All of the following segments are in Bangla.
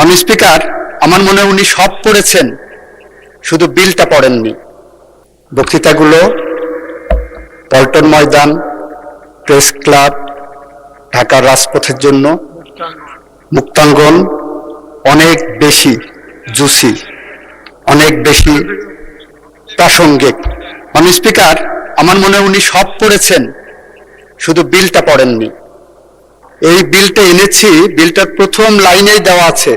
মাননীয় স্পিকার, আমার মনে হয় উনি সব পড়েছেন, শুধু বিলটা পড়েননি। বক্তৃতাগুলো পল্টন ময়দান, প্রেস ক্লাব, ঢাকার রাজপথের জন্য, মুক্তাঙ্গন অনেক বেশি জুসি, অনেক বেশি প্রাসঙ্গিক। মাননীয় স্পিকার, আমার মনে হয় উনি সব পড়েছেন, শুধু বিলটা পড়েননি। এই বিলটা এনেছি, বিলটার প্রথম লাইনেই দেওয়া আছে,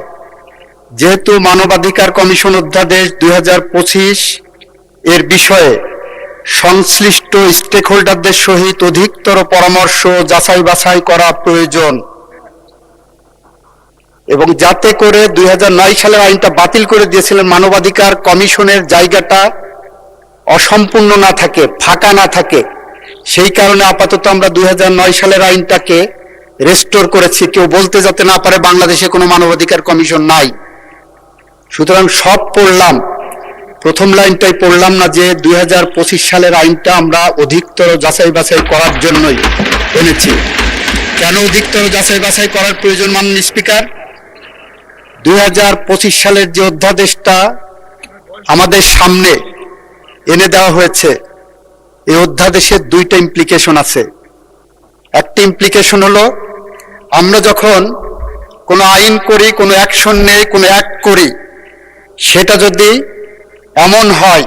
যেহেতু মানবাধিকার কমিশন অধ্যাদেশ 2025 এর বিষয়ে সংশ্লিষ্ট স্টেক হোল্ডারদের সহিত অধিকতর পরামর্শ যাচাই বাছাই করা প্রয়োজন এবং যাতে করে 2009 সালের আইনটা বাতিল করে দিয়েছিলেন, মানবাধিকার কমিশনের জায়গাটা অসম্পূর্ণ না থাকে, ফাঁকা না থাকে, সেই কারণে আপাতত আমরা 2009 সালের আইনটাকে রেস্টোর করেছি, কেউ বলতে যাতে না পারে বাংলাদেশে কোনো মানবাধিকার কমিশন নাই। সুতরাং সব পড়লাম, প্রথম লাইনটাই পড়লাম না যে 2025 সালের আইনটা আমরা অধিকতর যাচাই বাছাই করার জন্যই এনেছি। কেন অধিকতর যাচাই বাছাই করার প্রয়োজন মাননীয় স্পিকার? 2025 সালের যে অধ্যাদেশটা আমাদের সামনে এনে দেওয়া হয়েছে, এই অধ্যাদেশের দুইটা ইমপ্লিকেশন আছে। একটা ইমপ্লিকেশন হলো, আমরা যখন কোনো আইন করি, কোনো অ্যাকশন নেই, কোনো অ্যাক্ট করি, সেটা যদি এমন হয়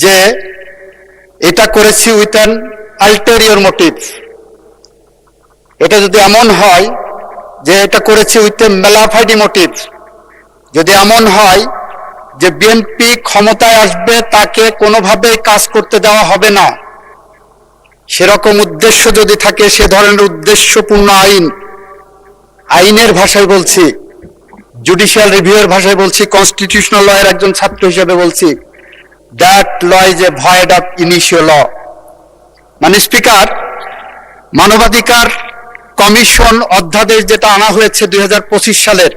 যে এটা করেছি উইথ অ্যান আলটেরিয়র মোটিভ, এটা যদি এমন হয় যে এটা করেছি উইথ এ ম্যালাফাইডি মোটিভ, যদি এমন হয় যে বিএনপি ক্ষমতায় আসবে, তাকে কোনোভাবেই কাজ করতে দেওয়া হবে না, সেরকম উদ্দেশ্য যদি থাকে, সে ধরনের উদ্দেশ্যপূর্ণ আইন, আইনের ভাষায় বলছি, জুডিশিয়াল রিভিউয়ের ভাষায় বলছি, কনস্টিটিউশনাল ল এর একজন ছাত্র হিসেবে বলছি, that law is a void of initial law. মানে স্পিকার, মানবাধিকার কমিশন অধ্যাদেশ যেটা আনা হয়েছে 2025 সালের,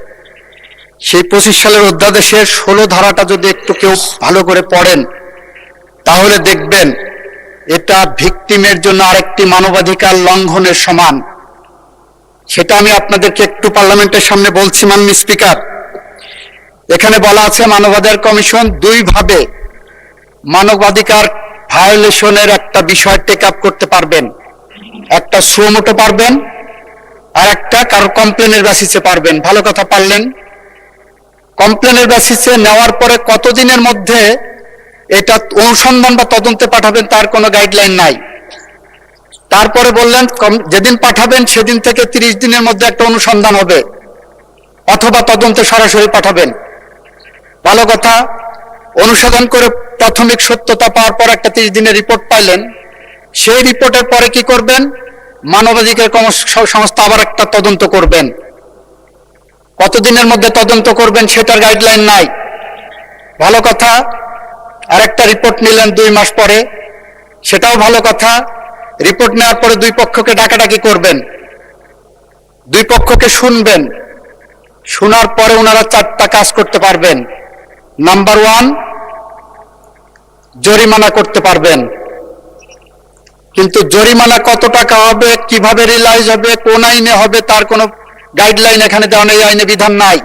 সেই 25 সালের অধ্যাদেশের 16 ধারাটা যদি একটু কেউ ভালো করে পড়েন, তাহলে দেখবেন এটা ভিকটিমের জন্য আরেকটি মানবাধিকার লঙ্ঘনের সমান। সেটা আমি আপনাদেরকে একটু পার্লামেন্টের সামনে বলছি। মাননীয় স্পিকার, এখানে বলা আছে মানবাধিকার কমিশন দুইভাবে মানবাধিকার ভায়োলেশনের একটা বিষয় টেক আপ করতে পারবেন। একটা সুমোটো পারবেন, আর একটা কারো কমপ্লেনের বেসিসে পারবেন। ভালো কথা, পারলেন কমপ্লেনের বেসিসে নেওয়ার পরে কতদিনের মধ্যে এটা অনুসন্ধান বা তদন্তে পাঠাবেন তার কোনো গাইডলাইন নাই। তারপরে বললেন যেদিন পাঠাবেন সেদিন থেকে 30 দিনের মধ্যে একটা অনুসন্ধান হবে, অথবা তদন্তে সরাসরি পাঠাবেন। ভালো কথা, অনুসন্ধান করে প্রাথমিক সত্যতা পাওয়ার পর একটা 30 দিনের রিপোর্ট পাইলেন, সেই রিপোর্টের পরে কি করবেন? মানবাধিকার সংস্থা আবার একটা তদন্ত করবেন। কতদিনের মধ্যে তদন্ত করবেন সেটার গাইডলাইন নাই। ভালো কথা, আর একটা রিপোর্ট নিলেন 2 মাস পরে, সেটাও ভালো কথা। রিপোর্ট নেওয়ার পরে দুই পক্ষকে ডাকাডাকি করবেন, দুই পক্ষকে শুনবেন, শোনার পরে ওনারা 4টা কাজ করতে পারবেন। নাম্বার 1, জরিমানা করতে পারবেন। কিন্তু জরিমানা কত টাকা হবে, কিভাবে রিলাইজ হবে, কোন আইনে হবে, তার কোনো গাইডলাইন এখানে দেওয়া নেই, আইনে বিধান নাই।